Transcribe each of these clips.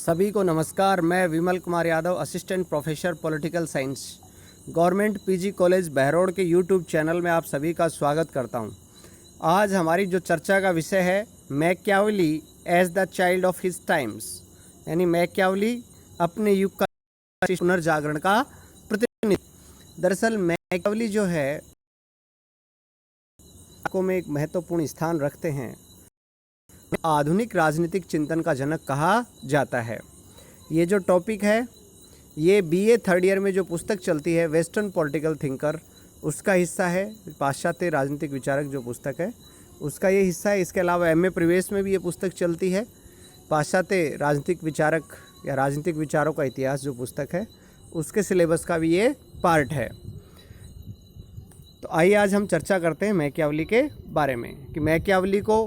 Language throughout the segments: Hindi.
सभी को नमस्कार। मैं Vimal Kumar Yadav, assistant professor political science, government PG college Behror के यूट्यूब चैनल में आप सभी का स्वागत करता हूं। आज हमारी जो चर्चा का विषय है Machiavelli as the child of his times, यानी मैकियावेली अपने युग का पुनर्जागरण का प्रतिनिधि। दरअसल मैकियावेली जो है को में एक महत्वपूर्ण स्थान रखते हैं। आधुनिक राजनीतिक चिंतन का जनक कहा जाता है। ये जो टॉपिक है ये बीए थर्ड ईयर में जो पुस्तक चलती है वेस्टर्न पॉलिटिकल थिंकर, उसका हिस्सा है। पाश्चात्य राजनीतिक विचारक जो पुस्तक है उसका ये हिस्सा है। इसके अलावा एमए प्रवेश में भी ये पुस्तक चलती है। पाश्चात्य राजनीतिक विचारक या राजनीतिक विचारों का इतिहास जो पुस्तक है उसके सिलेबस का भी ये पार्ट है। तो आइए आज हम चर्चा करते हैं मैकियावेली के बारे में कि मैकियावेली को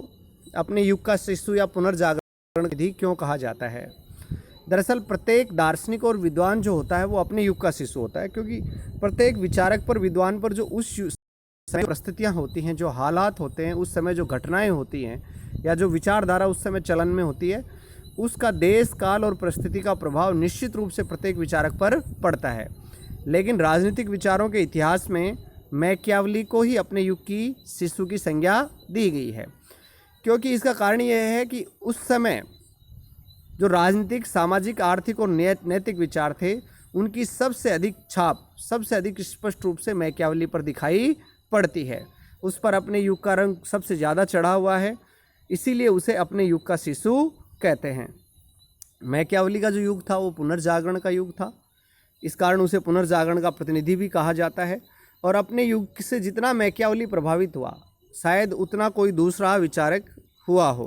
अपने युग का शिशु या पुनर्जागरण विधि क्यों कहा जाता है। दरअसल प्रत्येक दार्शनिक और विद्वान जो होता है वो अपने युग का शिशु होता है, क्योंकि प्रत्येक विचारक पर, विद्वान पर जो उस समय परिस्थितियाँ होती हैं, जो हालात होते हैं, उस समय जो घटनाएं होती हैं या जो विचारधारा उस समय चलन में होती है, उसका देश काल और परिस्थिति का प्रभाव निश्चित रूप से प्रत्येक विचारक पर पड़ता है। लेकिन राजनीतिक विचारों के इतिहास में मैकियावेली को ही अपने युग की शिशु की संज्ञा दी गई है, क्योंकि इसका कारण यह है कि उस समय जो राजनीतिक, सामाजिक, आर्थिक और नैतिक विचार थे उनकी सबसे अधिक छाप, सबसे अधिक स्पष्ट रूप से मैकियावेली पर दिखाई पड़ती है। उस पर अपने युग का रंग सबसे ज़्यादा चढ़ा हुआ है, इसीलिए उसे अपने युग का शिशु कहते हैं। मैकियावेली का जो युग था वो पुनर्जागरण का युग था, इस कारण उसे पुनर्जागरण का प्रतिनिधि भी कहा जाता है। और अपने युग से जितना मैकियावेली प्रभावित हुआ शायद उतना कोई दूसरा विचारक हुआ हो।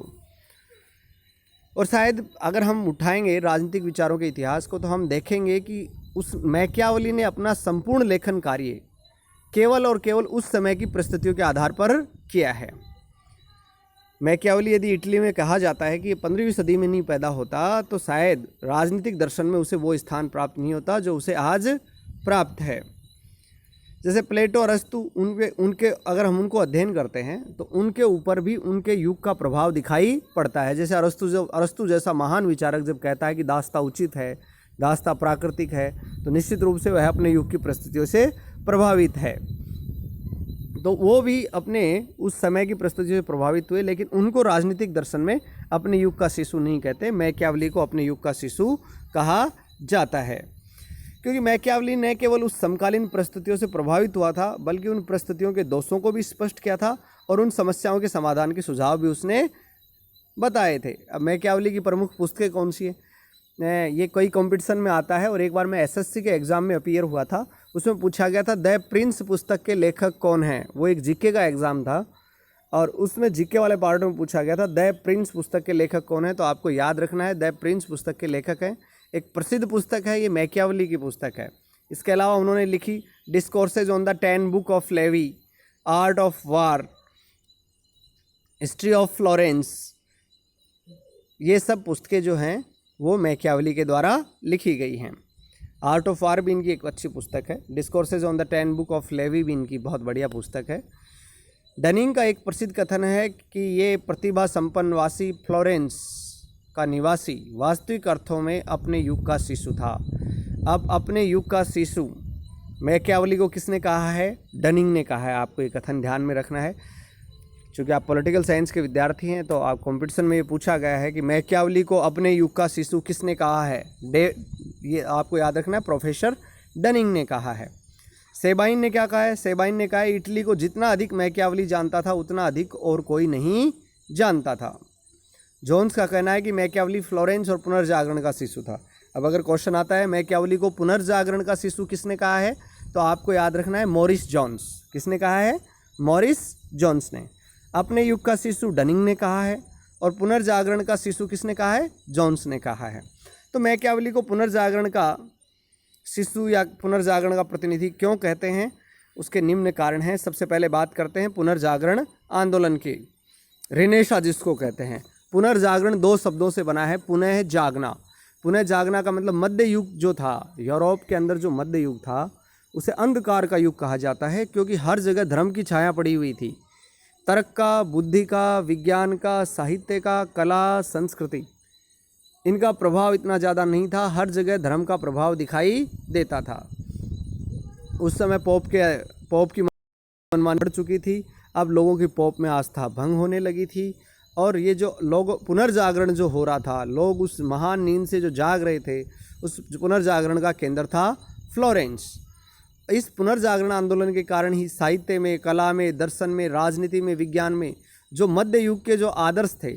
और शायद अगर हम उठाएंगे राजनीतिक विचारों के इतिहास को तो हम देखेंगे कि उस मैकियावेली ने अपना संपूर्ण लेखन कार्य केवल और केवल उस समय की परिस्थितियों के आधार पर किया है। मैकियावेली यदि इटली में कहा जाता है कि 15वीं सदी में नहीं पैदा होता तो शायद राजनीतिक दर्शन में उसे वो स्थान प्राप्त नहीं होता जो उसे आज प्राप्त है। जैसे प्लेटो, अरस्तु, उनके अगर हम उनको अध्ययन करते हैं तो उनके ऊपर भी उनके युग का प्रभाव दिखाई पड़ता है। जैसे अरस्तु जैसा महान विचारक जब कहता है कि दास्ता उचित है, दास्ता प्राकृतिक है, तो निश्चित रूप से वह अपने युग की परिस्थितियों से प्रभावित है। तो वो भी अपने उस समय की परिस्थितियों से प्रभावित हुए, लेकिन उनको राजनीतिक दर्शन में अपने युग का शिशु नहीं कहते। मैकियावेली को अपने युग का शिशु कहा जाता है, क्योंकि मैकियावेली न केवल उस समकालीन परिस्थितियों से प्रभावित हुआ था बल्कि उन परिस्थितियों के दोषों को भी स्पष्ट किया था और उन समस्याओं के समाधान के सुझाव भी उसने बताए थे। अब मैकियावेली की प्रमुख पुस्तकें कौन सी है, ये कई कंपटीशन में आता है। और एक बार मैं एसएससी के एग्ज़ाम में अपीयर हुआ था, उसमें पूछा गया था द प्रिंस पुस्तक के लेखक कौन हैं। वो एक जीके का एग्ज़ाम था और उसमें जीके वाले पार्ट में पूछा गया था द प्रिंस पुस्तक के लेखक कौन है। तो आपको याद रखना है द प्रिंस पुस्तक के लेखक हैं। एक प्रसिद्ध पुस्तक है, ये मैकियावेली की पुस्तक है। इसके अलावा उन्होंने लिखी discourses on the 10 book of Livy, art of war, history of Florence. ये सब पुस्तकें जो हैं वो मैकियावेली के द्वारा लिखी गई हैं। आर्ट ऑफ वार भी इनकी एक अच्छी पुस्तक है। Discourses on the 10 book of Livy भी इनकी बहुत बढ़िया पुस्तक है। डनिंग का एक प्रसिद्ध कथन है कि ये प्रतिभा संपन्न वासी फ्लोरेंस का निवासी वास्तविक अर्थों में अपने युग का शिशु था। अब अपने युग का शिशु मैकियावेली को किसने कहा है? डनिंग ने कहा है। आपको ये कथन ध्यान में रखना है, क्योंकि आप पॉलिटिकल साइंस के विद्यार्थी हैं तो आप कंपटीशन में ये पूछा गया है कि मैकियावेली को अपने युग का शिशु किसने कहा है। ये आपको याद रखना है, प्रोफेसर डनिंग ने कहा है। सेबाइन ने क्या कहा है? सेबाइन ने कहा है इटली को जितना अधिक मैकियावेली जानता था उतना अधिक और कोई नहीं जानता था। जोन्स का कहना है कि मैकियावेली फ्लोरेंस और पुनर्जागरण का शिशु था। अब अगर क्वेश्चन आता है मैकियावेली को पुनर्जागरण का शिशु किसने कहा है, तो आपको याद रखना है मॉरिस जोन्स। किसने कहा है? मॉरिस जोन्स ने। अपने युग का शिशु डनिंग ने कहा है और पुनर्जागरण का शिशु किसने कहा है? जोन्स ने कहा है। तो मैकियावेली को पुनर्जागरण का शिशु या पुनर्जागरण का प्रतिनिधि क्यों कहते हैं, उसके निम्न कारण हैं। सबसे पहले बात करते हैं पुनर्जागरण आंदोलन की। रेनेसां जिसको कहते हैं, पुनर्जागरण 2 शब्दों से बना है। पुनः जागना, पुनः जागना का मतलब मध्य युग जो था, यूरोप के अंदर जो मध्य युग था उसे अंधकार का युग कहा जाता है, क्योंकि हर जगह धर्म की छाया पड़ी हुई थी। तर्क का, बुद्धि का, विज्ञान का, साहित्य का, कला, संस्कृति, इनका प्रभाव इतना ज़्यादा नहीं था, हर जगह धर्म का प्रभाव दिखाई देता था। उस समय पोप की मनमानी बढ़ चुकी थी, अब लोगों की पोप में आस्था भंग होने लगी थी। और ये जो लोग पुनर्जागरण जो हो रहा था, लोग उस महान नींद से जो जाग रहे थे, उस पुनर्जागरण का केंद्र था फ्लोरेंस। इस पुनर्जागरण आंदोलन के कारण ही साहित्य में, कला में, दर्शन में, राजनीति में, विज्ञान में जो मध्य युग के जो आदर्श थे,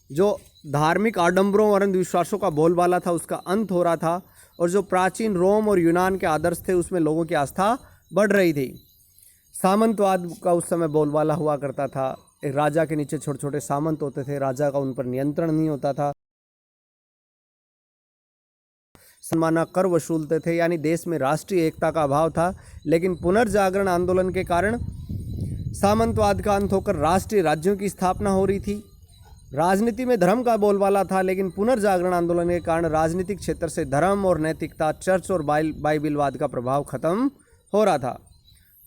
जो धार्मिक आडंबरों और अंधविश्वासों का बोलबाला था, उसका अंत हो रहा था। और जो प्राचीन रोम और यूनान के आदर्श थे, उसमें लोगों की आस्था बढ़ रही थी। सामंतवाद का उस समय बोलबाला हुआ करता था। एक राजा के नीचे छोटे छोटे सामंत होते थे, राजा का उन पर नियंत्रण नहीं होता था, सम्माना कर वसूलते थे, यानी देश में राष्ट्रीय एकता का अभाव था। लेकिन पुनर्जागरण आंदोलन के कारण सामंतवाद का अंत होकर राष्ट्रीय राज्यों की स्थापना हो रही थी। राजनीति में धर्म का बोलबाला था, लेकिन पुनर्जागरण आंदोलन के कारण राजनीतिक क्षेत्र से धर्म और नैतिकता, चर्च और बाइबिलवाद का प्रभाव खत्म हो रहा था।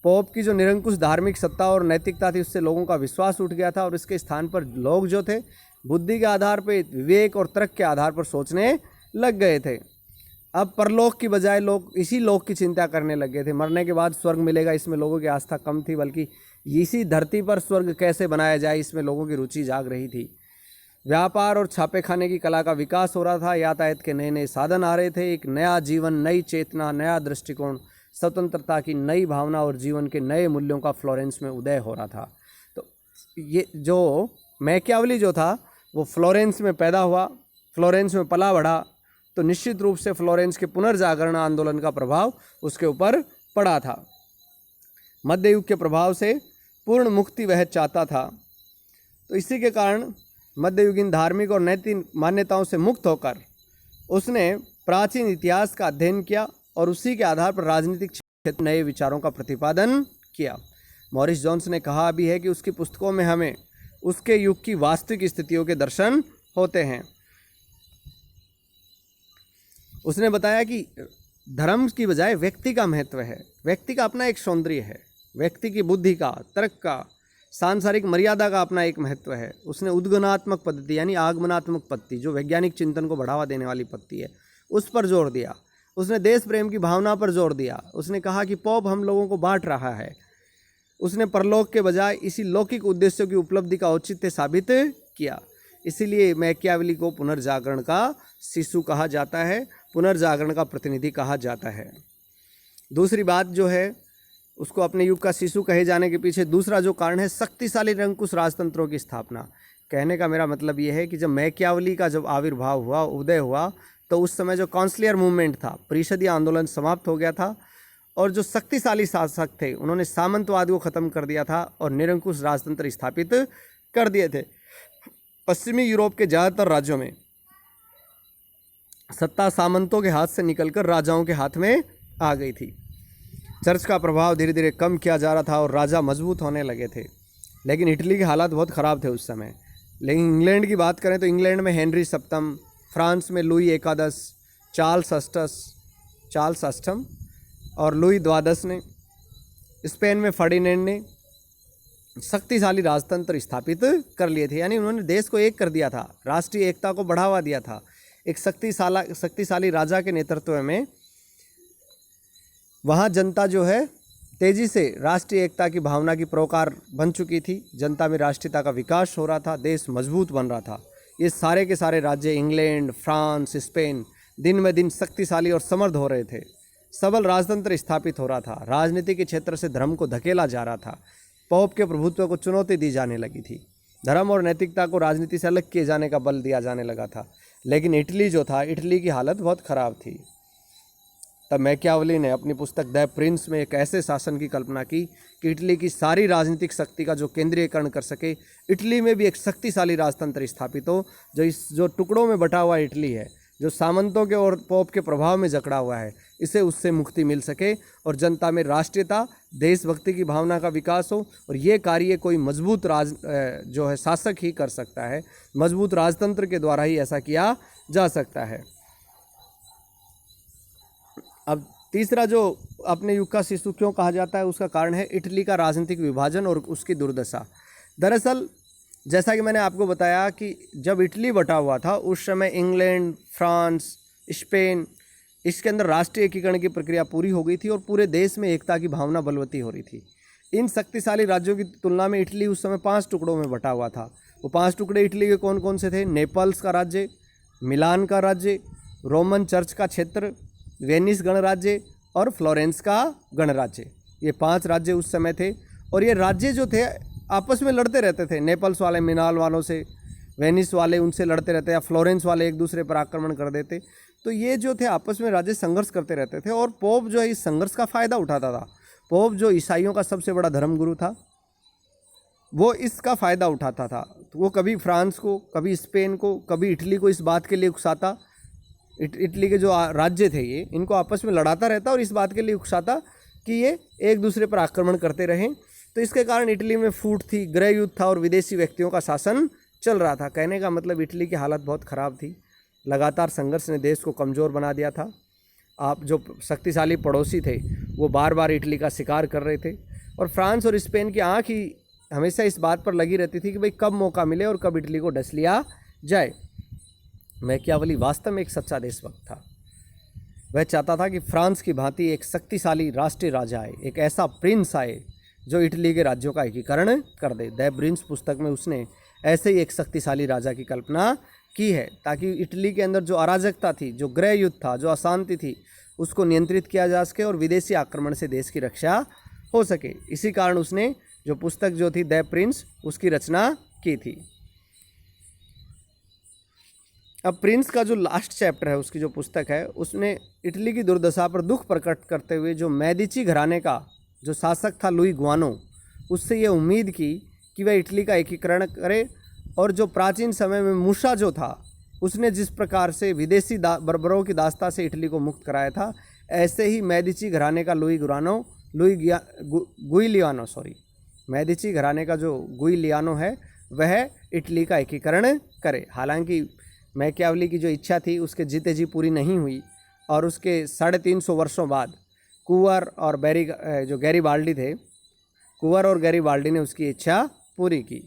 पोप की जो निरंकुश धार्मिक सत्ता और नैतिकता थी, उससे लोगों का विश्वास उठ गया था और इसके स्थान पर लोग जो थे, बुद्धि के आधार पर, विवेक और तर्क के आधार पर सोचने लग गए थे। अब परलोक की बजाय लोग इसी लोक की चिंता करने लग गए थे। मरने के बाद स्वर्ग मिलेगा, इसमें लोगों की आस्था कम थी, बल्कि इसी धरती पर स्वर्ग कैसे बनाया जाए, इसमें लोगों की रुचि जाग रही थी। व्यापार और छापे खाने की कला का विकास हो रहा था, यातायात के नए नए साधन आ रहे थे, एक नया जीवन, नई चेतना, नया दृष्टिकोण, स्वतंत्रता की नई भावना और जीवन के नए मूल्यों का फ्लोरेंस में उदय हो रहा था। तो ये जो मैकियावेली जो था, वो फ्लोरेंस में पैदा हुआ, फ्लोरेंस में पला बढ़ा, तो निश्चित रूप से फ्लोरेंस के पुनर्जागरण आंदोलन का प्रभाव उसके ऊपर पड़ा था। मध्य युग के प्रभाव से पूर्ण मुक्ति वह चाहता था। तो इसी के कारण मध्ययुगीन धार्मिक और नैतिक मान्यताओं से मुक्त होकर उसने प्राचीन इतिहास का अध्ययन किया और उसी के आधार पर राजनीतिक क्षेत्र नए विचारों का प्रतिपादन किया। मॉरिस जोन्स ने कहा भी है कि उसकी पुस्तकों में हमें उसके युग की वास्तविक स्थितियों के दर्शन होते हैं। उसने बताया कि धर्म की बजाय व्यक्ति का महत्व है, व्यक्ति का अपना एक सौंदर्य है, व्यक्ति की बुद्धि का, तर्क का, सांसारिक मर्यादा का अपना एक महत्व है। उसने उद्गमनात्मक पद्धति यानी आगमनात्मक पद्धति, जो वैज्ञानिक चिंतन को बढ़ावा देने वाली पद्धति है, उस पर जोर दिया। उसने देश प्रेम की भावना पर जोर दिया। उसने कहा कि पोप हम लोगों को बांट रहा है। उसने परलोक के बजाय इसी लौकिक उद्देश्यों की उपलब्धि का औचित्य साबित किया। इसीलिए मैकियावेली को पुनर्जागरण का शिशु कहा जाता है, पुनर्जागरण का प्रतिनिधि कहा जाता है। दूसरी बात जो है, उसको अपने युग का शिशु कहे जाने के पीछे दूसरा जो कारण है, शक्तिशाली निरंकुश राजतंत्रों की स्थापना। कहने का मेरा मतलब ये है कि जब मैकियावेली का जब आविर्भाव हुआ, उदय हुआ, तो उस समय जो कॉन्सलियर मूवमेंट था, परिषदीय आंदोलन समाप्त हो गया था और जो शक्तिशाली शासक थे उन्होंने सामंतवाद को ख़त्म कर दिया था और निरंकुश राजतंत्र स्थापित कर दिए थे। पश्चिमी यूरोप के ज़्यादातर राज्यों में सत्ता सामंतों के हाथ से निकलकर राजाओं के हाथ में आ गई थी। चर्च का प्रभाव धीरे धीरे कम किया जा रहा था और राजा मजबूत होने लगे थे। लेकिन इटली के हालात बहुत ख़राब थे उस समय। लेकिन इंग्लैंड की बात करें तो इंग्लैंड में हेनरी सप्तम, फ्रांस में लुई एकादश, चार्ल्स अष्टम और लुई द्वादश ने, स्पेन में फर्डिनेंड ने शक्तिशाली राजतंत्र स्थापित कर लिए थे। यानी उन्होंने देश को एक कर दिया था, राष्ट्रीय एकता को बढ़ावा दिया था। एक शक्तिशाली राजा के नेतृत्व में वहाँ जनता जो है तेज़ी से राष्ट्रीय एकता की भावना की पैरोकार बन चुकी थी। जनता में राष्ट्रीयता का विकास हो रहा था, देश मजबूत बन रहा था। ये सारे के सारे राज्य, इंग्लैंड, फ्रांस, स्पेन, दिन ब दिन शक्तिशाली और समृद्ध हो रहे थे। सबल राजतंत्र स्थापित हो रहा था। राजनीति के क्षेत्र से धर्म को धकेला जा रहा था। पोप के प्रभुत्व को चुनौती दी जाने लगी थी। धर्म और नैतिकता को राजनीति से अलग किए जाने का बल दिया जाने लगा था। लेकिन इटली जो था, इटली की हालत बहुत ख़राब थी। तब मैकियावेली ने अपनी पुस्तक द प्रिंस में एक ऐसे शासन की कल्पना की कि इटली की सारी राजनीतिक शक्ति का जो केंद्रीयकरण कर सके, इटली में भी एक शक्तिशाली राजतंत्र स्थापित हो। जो टुकड़ों में बटा हुआ इटली है, जो सामंतों के और पोप के प्रभाव में जकड़ा हुआ है, इसे उससे मुक्ति मिल सके और जनता में राष्ट्रीयता, देशभक्ति की भावना का विकास हो। और ये कार्य कोई मजबूत जो है शासक ही कर सकता है। मजबूत राजतंत्र के द्वारा ही ऐसा किया जा सकता है। अब तीसरा जो अपने युग का शिशु क्यों कहा जाता है, उसका कारण है इटली का राजनीतिक विभाजन और उसकी दुर्दशा। दरअसल जैसा कि मैंने आपको बताया कि जब इटली बटा हुआ था उस समय इंग्लैंड, फ्रांस, स्पेन, इसके अंदर राष्ट्रीय एकीकरण की प्रक्रिया पूरी हो गई थी और पूरे देश में एकता की भावना बलवती हो रही थी। इन शक्तिशाली राज्यों की तुलना में इटली उस समय 5 टुकड़ों में बटा हुआ था। वो 5 टुकड़े इटली के कौन कौन से थे? नेपल्स का राज्य, मिलान का राज्य, रोमन चर्च का क्षेत्र, वेनिस गणराज्य और फ्लोरेंस का गणराज्य। ये 5 राज्य उस समय थे और ये राज्य जो थे आपस में लड़ते रहते थे। नेपल्स वाले मिलान वालों से, वेनिस वाले उनसे लड़ते रहते, या फ्लोरेंस वाले एक दूसरे पर आक्रमण कर देते। तो ये जो थे आपस में राज्य संघर्ष करते रहते थे और पोप जो है इस संघर्ष का फ़ायदा उठाता था। पोप जो ईसाइयों का सबसे बड़ा धर्मगुरु था, वो इसका फ़ायदा उठाता था। तो वो कभी फ्रांस को, कभी स्पेन को, कभी इटली को इस बात के लिए उकसाता, इटली के जो राज्य थे ये, इनको आपस में लड़ाता रहता और इस बात के लिए उकसाता कि ये एक दूसरे पर आक्रमण करते रहें। तो इसके कारण इटली में फूट थी, गृह युद्ध था और विदेशी व्यक्तियों का शासन चल रहा था। कहने का मतलब इटली की हालत बहुत ख़राब थी। लगातार संघर्ष ने देश को कमज़ोर बना दिया था। आप जो शक्तिशाली पड़ोसी थे वो बार बार इटली का शिकार कर रहे थे और फ्रांस और स्पेन की आँख ही हमेशा इस बात पर लगी रहती थी कि भाई कब मौका मिले और कब इटली को डस लिया जाए। मैकियावेली वास्तव में एक सच्चा देशभक्त था। वह चाहता था कि फ्रांस की भांति एक शक्तिशाली राष्ट्रीय राजा आए, एक ऐसा प्रिंस आए जो इटली के राज्यों का एकीकरण कर दे। द प्रिंस पुस्तक में उसने ऐसे ही एक शक्तिशाली राजा की कल्पना की है ताकि इटली के अंदर जो अराजकता थी, जो गृह युद्ध था, जो अशांति थी, उसको नियंत्रित किया जा सके और विदेशी आक्रमण से देश की रक्षा हो सके। इसी कारण उसने जो पुस्तक जो थी द प्रिंस, उसकी रचना की थी। अब प्रिंस का जो लास्ट चैप्टर है, उसकी जो पुस्तक है, उसने इटली की दुर्दशा पर दुख प्रकट करते हुए जो मेडिची घराने का जो शासक था लुई गुआनो, उससे ये उम्मीद की कि वह इटली का एकीकरण करे और जो प्राचीन समय में मूसा जो था उसने जिस प्रकार से विदेशी बर्बरों की दास्ता से इटली को मुक्त कराया था, ऐसे ही मेडिची घराने का मेडिची घराने का जो गुइलियानो है वह इटली का एकीकरण करे। हालांकि मैकियावेली की जो इच्छा थी उसके जीते जी पूरी नहीं हुई और उसके 350 वर्षों बाद कुंवर और गैरीबाल्डी थे, कुंवर और गैरीबाल्डी ने उसकी इच्छा पूरी की।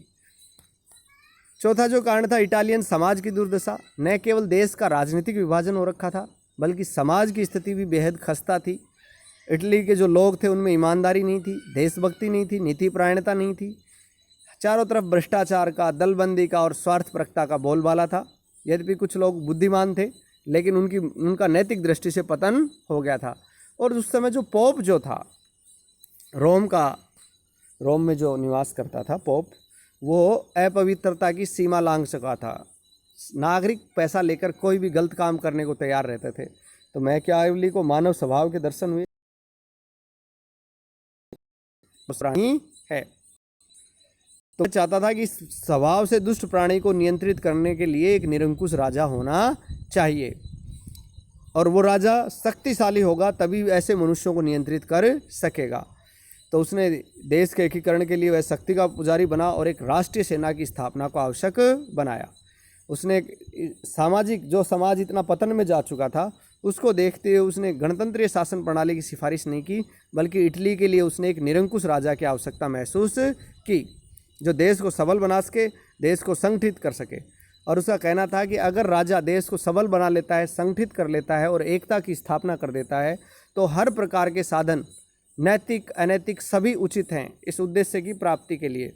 चौथा जो कारण था इटालियन समाज की दुर्दशा। न केवल देश का राजनीतिक विभाजन हो रखा था बल्कि समाज की स्थिति भी बेहद खस्ता थी। इटली के जो लोग थे उनमें ईमानदारी नहीं थी, देशभक्ति नहीं थी, नीति परायणता नहीं थी। चारों तरफ भ्रष्टाचार का, दलबंदी का और स्वार्थपरकता का बोलबाला था। यद्यपि कुछ लोग बुद्धिमान थे लेकिन उनका नैतिक दृष्टि से पतन हो गया था। और उस समय जो पोप जो था रोम में जो निवास करता था पोप, वो अपवित्रता की सीमा लांघ चुका था। नागरिक पैसा लेकर कोई भी गलत काम करने को तैयार रहते थे। तो मैकियावेली को मानव स्वभाव के दर्शन हुए प्राणी है, तो चाहता था कि स्वभाव से दुष्ट प्राणी को नियंत्रित करने के लिए एक निरंकुश राजा होना चाहिए और वो राजा शक्तिशाली होगा तभी ऐसे मनुष्यों को नियंत्रित कर सकेगा। तो उसने देश के एकीकरण के लिए वह शक्ति का पुजारी बना और एक राष्ट्रीय सेना की स्थापना को आवश्यक बनाया। उसने समाज इतना पतन में जा चुका था उसको देखते हुए उसने गणतंत्रीय शासन प्रणाली की सिफारिश नहीं की, बल्कि इटली के लिए उसने एक निरंकुश राजा की आवश्यकता महसूस की जो देश को सबल बना सके, देश को संगठित कर सके। और उसका कहना था कि अगर राजा देश को सबल बना लेता है, संगठित कर लेता है और एकता की स्थापना कर देता है तो हर प्रकार के साधन नैतिक अनैतिक सभी उचित हैं इस उद्देश्य की प्राप्ति के लिए।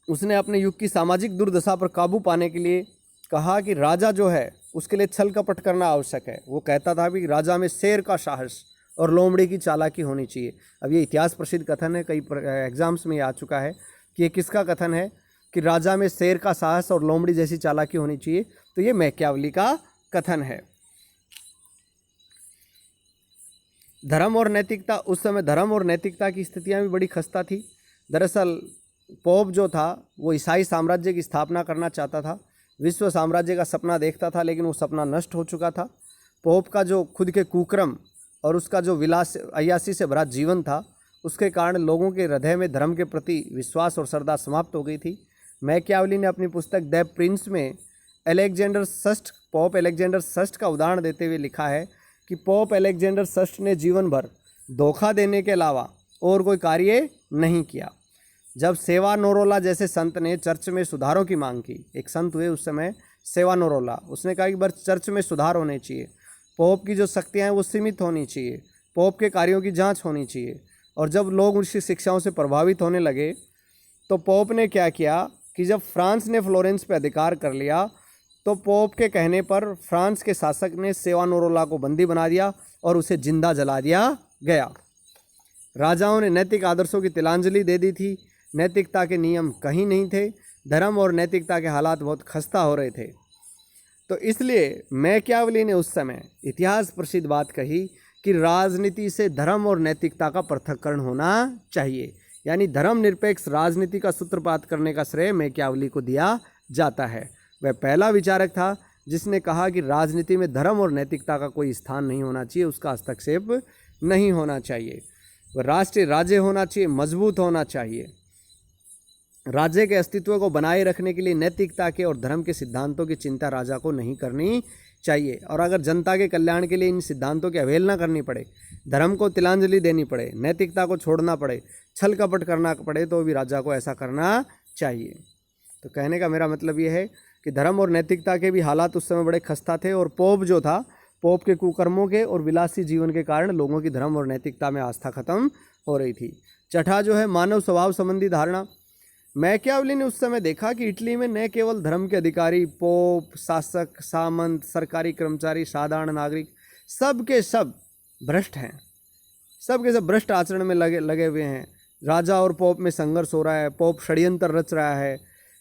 उसने अपने युग की सामाजिक दुर्दशा पर काबू पाने के लिए कहा कि राजा जो है उसके लिए छल कपट करना आवश्यक है। वो कहता था कि राजा में शेर का साहस और लोमड़ी की चालाकी होनी चाहिए। अब ये इतिहास प्रसिद्ध कथन है, कई एग्जाम्स में ये आ चुका है कि ये किसका कथन है कि राजा में शेर का साहस और लोमड़ी जैसी चालाकी होनी चाहिए। तो ये मैकियावेली का कथन है। धर्म और नैतिकता, उस समय धर्म और नैतिकता की स्थितियाँ भी बड़ी खस्ता थी। दरअसल पोप जो था वो ईसाई साम्राज्य की स्थापना करना चाहता था, विश्व साम्राज्य का सपना देखता था, लेकिन वो सपना नष्ट हो चुका था। पोप का जो खुद के कुक्रम और उसका जो विलास अय्यासी से भरा जीवन था उसके कारण लोगों के हृदय में धर्म के प्रति विश्वास और श्रद्धा समाप्त हो गई थी। मैकियावेली ने अपनी पुस्तक द प्रिंस में पोप अलेक्जेंडर षष्ठ का उदाहरण देते हुए लिखा है कि पोप अलेक्जेंडर षष्ठ ने जीवन भर धोखा देने के अलावा और कोई कार्य नहीं किया। जब सेवानोरोला जैसे संत ने चर्च में सुधारों की मांग की, एक संत हुए उस समय सेवानोरोला, उसने कहा कि बस चर्च में सुधार होने चाहिए, पोप की जो शक्तियाँ हैं वो सीमित होनी चाहिए, पोप के कार्यों की जांच होनी चाहिए। और जब लोग उसकी शिक्षाओं से प्रभावित होने लगे तो पोप ने क्या किया कि जब फ्रांस ने फ्लोरेंस पे अधिकार कर लिया तो पोप के कहने पर फ्रांस के शासक ने सेवानोरोला को बंदी बना दिया और उसे जिंदा जला दिया गया। राजाओं ने नैतिक आदर्शों की तिलांजलि दे दी थी, नैतिकता के नियम कहीं नहीं थे, धर्म और नैतिकता के हालात बहुत खस्ता हो रहे थे। तो इसलिए मैकियावेली ने उस समय इतिहास प्रसिद्ध बात कही कि राजनीति से धर्म और नैतिकता का पृथक्करण होना चाहिए, यानी धर्मनिरपेक्ष राजनीति का सूत्रपात करने का श्रेय मैकियावेली को दिया जाता है। वह पहला विचारक था जिसने कहा कि राजनीति में धर्म और नैतिकता का कोई स्थान नहीं होना चाहिए, उसका हस्तक्षेप नहीं होना चाहिए। वह राष्ट्रीय राज्य होना चाहिए, मजबूत होना चाहिए। राज्य के अस्तित्व को बनाए रखने के लिए नैतिकता के और धर्म के सिद्धांतों की चिंता राजा को नहीं करनी चाहिए, और अगर जनता के कल्याण के लिए इन सिद्धांतों की अवहेलना करनी पड़े, धर्म को तिलांजलि देनी पड़े, नैतिकता को छोड़ना पड़े, छल कपट करना पड़े, तो भी राजा को ऐसा करना चाहिए। तो कहने का मेरा मतलब ये है कि धर्म और नैतिकता के भी हालात उस समय बड़े खस्ता थे, और पोप जो था, पोप के कुकर्मों के और विलासी जीवन के कारण लोगों की धर्म और नैतिकता में आस्था खत्म हो रही थी। छठा जो है मानव स्वभाव संबंधी धारणा। मैकियावेली ने उस समय देखा कि इटली में न केवल धर्म के अधिकारी, पोप, शासक, सामंत, सरकारी कर्मचारी, साधारण नागरिक, सब के सब भ्रष्ट हैं, सब के सब भ्रष्ट आचरण में लगे हुए हैं। राजा और पोप में संघर्ष हो रहा है, पोप षड्यंत्र रच रहा है,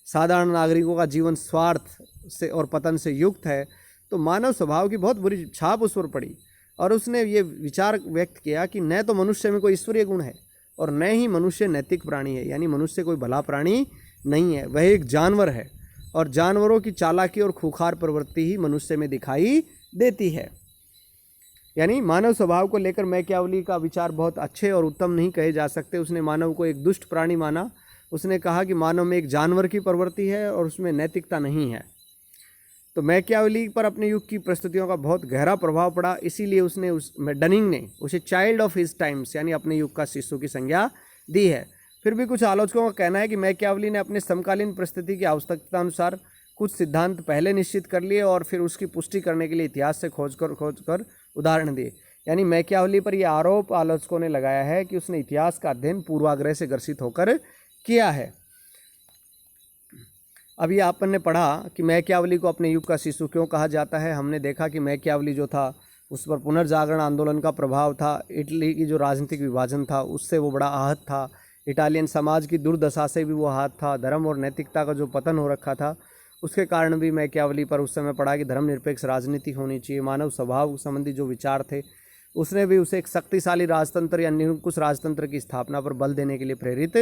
साधारण नागरिकों का जीवन स्वार्थ से और पतन से युक्त है। तो मानव स्वभाव की बहुत बुरी छाप उस पर पड़ी, और उसने ये विचार व्यक्त किया कि न तो मनुष्य में कोई ईश्वरीय गुण है और न ही मनुष्य नैतिक प्राणी है, यानी मनुष्य कोई भला प्राणी नहीं है, वह एक जानवर है, और जानवरों की चालाकी और खूंखार प्रवृत्ति ही मनुष्य में दिखाई देती है। यानी मानव स्वभाव को लेकर मैकियावेली का विचार बहुत अच्छे और उत्तम नहीं कहे जा सकते। उसने मानव को एक दुष्ट प्राणी माना। उसने कहा कि मानव में एक जानवर की प्रवृत्ति है और उसमें नैतिकता नहीं है। तो मैकियावेली पर अपने युग की परिस्थितियों का बहुत गहरा प्रभाव पड़ा, इसीलिए उसने डनिंग ने उसे चाइल्ड ऑफ हिज टाइम्स यानी अपने युग का शिशु की संज्ञा दी है। फिर भी कुछ आलोचकों का कहना है कि मैकियावेली ने अपने समकालीन परिस्थिति की आवश्यकता अनुसार कुछ सिद्धांत पहले निश्चित कर लिए और फिर उसकी पुष्टि करने के लिए इतिहास से खोज कर उदाहरण दिए। यानी मैकियावेली पर यह आरोप आलोचकों ने लगाया है कि उसने इतिहास का अध्ययन पूर्वाग्रह से ग्रसित होकर किया है। अभी आपने पढ़ा कि मैकियावेली को अपने युग का शिशु क्यों कहा जाता है। हमने देखा कि मैकियावेली जो था उस पर पुनर्जागरण आंदोलन का प्रभाव था, इटली की जो राजनीतिक विभाजन था उससे वो बड़ा आहत था, इटालियन समाज की दुर्दशा से भी वो आहत था, धर्म और नैतिकता का जो पतन हो रखा था उसके कारण भी मैकियावेली पर उस समय पढ़ा कि धर्मनिरपेक्ष राजनीति होनी चाहिए। मानव स्वभाव संबंधी जो विचार थे उसने भी उसे एक शक्तिशाली राजतंत्र या निरंकुश राजतंत्र की स्थापना पर बल देने के लिए प्रेरित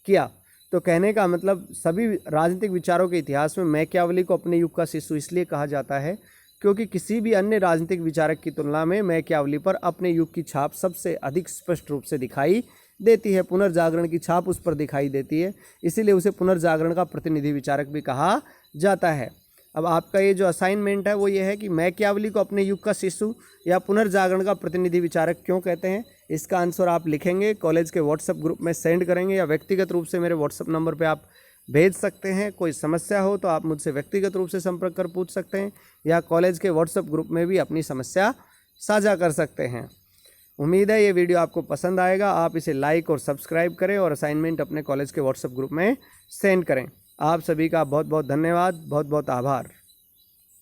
किया। तो कहने का मतलब सभी राजनीतिक विचारों के इतिहास में मैकियावेली को अपने युग का शिशु इसलिए कहा जाता है क्योंकि किसी भी अन्य राजनीतिक विचारक की तुलना में मैकियावेली पर अपने युग की छाप सबसे अधिक स्पष्ट रूप से दिखाई देती है। पुनर्जागरण की छाप उस पर दिखाई देती है, इसीलिए उसे पुनर्जागरण का प्रतिनिधि विचारक भी कहा जाता है। अब आपका ये जो असाइनमेंट है वो ये है कि मैकियावेली को अपने युग का शिशु या पुनर्जागरण का प्रतिनिधि विचारक क्यों कहते हैं। इसका आंसर आप लिखेंगे, कॉलेज के व्हाट्सएप ग्रुप में सेंड करेंगे या व्यक्तिगत रूप से मेरे व्हाट्सएप नंबर पे आप भेज सकते हैं। कोई समस्या हो तो आप मुझसे व्यक्तिगत रूप से संपर्क कर पूछ सकते हैं या कॉलेज के व्हाट्सएप ग्रुप में भी अपनी समस्या साझा कर सकते हैं। उम्मीद है ये वीडियो आपको पसंद आएगा। आप इसे लाइक और सब्सक्राइब करें और असाइनमेंट अपने कॉलेज के व्हाट्सएप ग्रुप में सेंड करें। आप सभी का बहुत बहुत धन्यवाद, बहुत बहुत आभार।